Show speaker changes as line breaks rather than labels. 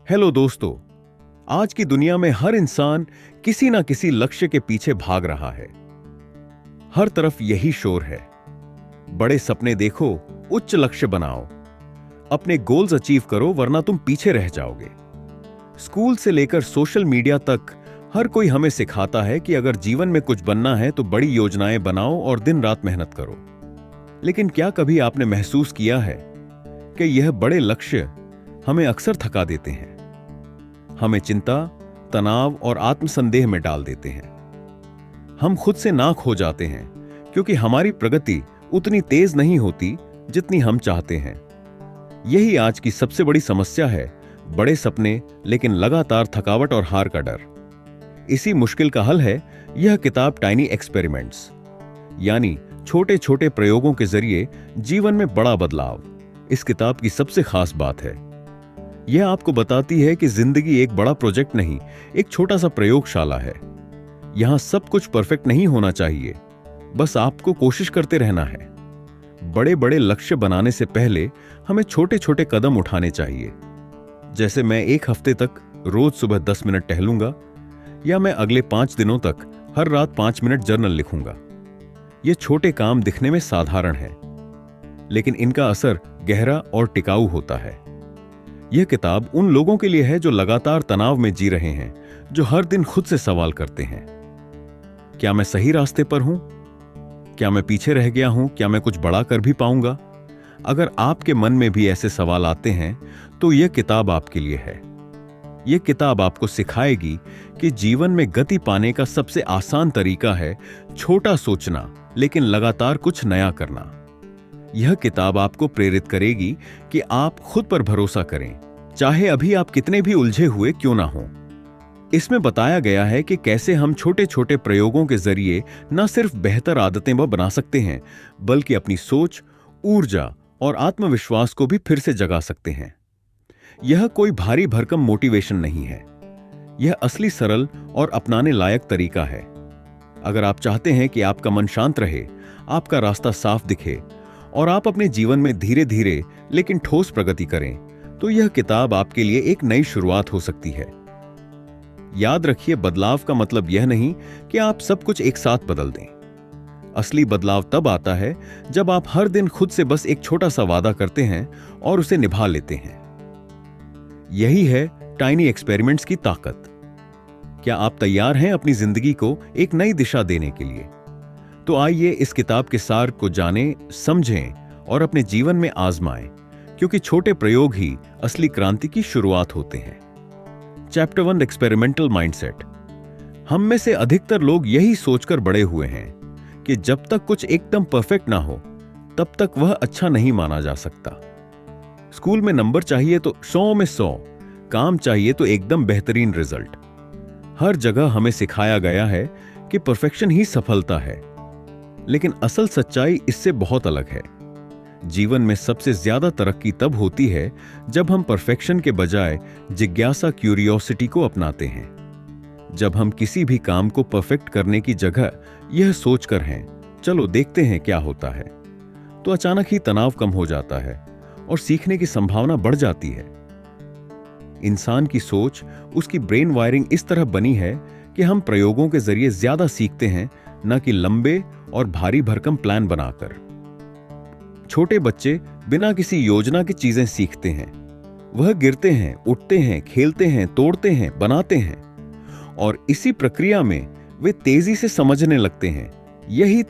Hello दोस्तों। आज की दुनिया में हर इंसान किसी ना किसी लक्ष्य के पीछे भाग रहा है। हर तरफ यही शोर है, बड़े सपने देखो, उच्च लक्ष्य बनाओ, अपने गोल्स अचीव करो वरना तुम पीछे रह जाओगे। स्कूल से लेकर सोशल मीडिया तक हर कोई हमें सिखाता है कि अगर जीवन में कुछ बनना है तो बड़ी योजनाएं बनाओ और दिन रात मेहनत करो। लेकिन क्या कभी आपने महसूस किया है कि यह बड़े लक्ष्य हमें अक्सर थका देते हैं, हमें चिंता, तनाव और आत्मसंदेह में डाल देते हैं। हम खुद से नाख हो जाते हैं क्योंकि हमारी प्रगति उतनी तेज नहीं होती जितनी हम चाहते हैं। यही आज की सबसे बड़ी समस्या है, बड़े सपने लेकिन लगातार थकावट और हार का डर। इसी मुश्किल का हल है यह किताब टाइनी एक्सपेरिमेंट्स, यानी छोटे छोटे प्रयोगों के जरिए जीवन में बड़ा बदलाव। इस किताब की सबसे खास बात है यह आपको बताती है कि जिंदगी एक बड़ा प्रोजेक्ट नहीं, एक छोटा सा प्रयोगशाला है। यहां सब कुछ परफेक्ट नहीं होना चाहिए, बस आपको कोशिश करते रहना है। बड़े बड़े लक्ष्य बनाने से पहले हमें छोटे छोटे कदम उठाने चाहिए, जैसे मैं एक हफ्ते तक रोज सुबह 10 मिनट टहलूंगा, या मैं अगले 5 दिनों तक हर रात 5 मिनट जर्नल लिखूंगा। ये छोटे काम दिखने में साधारण हैं, लेकिन इनका असर गहरा और टिकाऊ होता है। यह किताब उन लोगों के लिए है जो लगातार तनाव में जी रहे हैं, जो हर दिन खुद से सवाल करते हैं, क्या मैं सही रास्ते पर हूं? क्या मैं पीछे रह गया हूं? क्या मैं कुछ बड़ा कर भी पाऊंगा? अगर आपके मन में भी ऐसे सवाल आते हैं तो यह किताब आपके लिए है। यह किताब आपको सिखाएगी कि जीवन में गति पाने का सबसे आसान तरीका है छोटा सोचना लेकिन लगातार कुछ नया करना। यह किताब आपको प्रेरित करेगी कि आप खुद पर भरोसा करें, चाहे अभी आप कितने भी उलझे हुए क्यों ना हों। इसमें बताया गया है कि कैसे हम छोटे छोटे प्रयोगों के जरिए न सिर्फ बेहतर आदतें बना सकते हैं, बल्कि अपनी सोच, ऊर्जा और आत्मविश्वास को भी फिर से जगा सकते हैं। यह कोई भारी भरकम मोटिवेशन नहीं है, यह असली सरल और अपनाने लायक तरीका है। अगर आप चाहते हैं कि आपका मन शांत रहे, आपका रास्ता साफ दिखे और आप अपने जीवन में धीरे धीरे लेकिन ठोस प्रगति करें, तो यह किताब आपके लिए एक नई शुरुआत हो सकती है। याद रखिए, बदलाव का मतलब यह नहीं कि आप सब कुछ एक साथ बदल दें। असली बदलाव तब आता है जब आप हर दिन खुद से बस एक छोटा सा वादा करते हैं और उसे निभा लेते हैं। यही है टाइनी एक्सपेरिमेंट्स की ताकत। क्या आप तैयार हैं अपनी जिंदगी को एक नई दिशा देने के लिए? तो आइए इस किताब के सार को जानें, समझें और अपने जीवन में आजमाएं, क्योंकि छोटे प्रयोग ही असली क्रांति की शुरुआत होते हैं। Chapter 1, experimental mindset. हम में से अधिकतर लोग यही सोचकर बड़े हुए हैं कि जब तक कुछ एकदम परफेक्ट ना हो तब तक वह अच्छा नहीं माना जा सकता। स्कूल में नंबर चाहिए तो 100 में 100, काम चाहिए तो एकदम बेहतरीन रिजल्ट। हर जगह हमें सिखाया गया है कि परफेक्शन ही सफलता है, लेकिन असल सच्चाई इससे बहुत अलग है। जीवन में सबसे ज्यादा तरक्की तब होती है जब हम परफेक्शन के बजाय जिज्ञासा, क्यूरियोसिटी को अपनाते हैं। जब हम किसी भी काम को परफेक्ट करने की जगह यह सोचकर हैं, चलो देखते हैं क्या होता है, तो अचानक ही तनाव कम हो जाता है और सीखने की संभावना बढ़ जाती है। इंसान की सोच, उसकी ब्रेन वायरिंग इस तरह बनी है कि हम प्रयोगों के जरिए ज्यादा सीखते हैं, न कि लंबे और भारी भरकम प्लान बनाकर। छोटे बच्चे बिना किसी योजना की चीजें सीखते हैं। वह गिरते हैं, उठते हैं, खेलते हैं, तोड़ते हैं, बनाते हैं, और इसी प्रक्रिया में वे तेजी से समझने लगते हैं। यही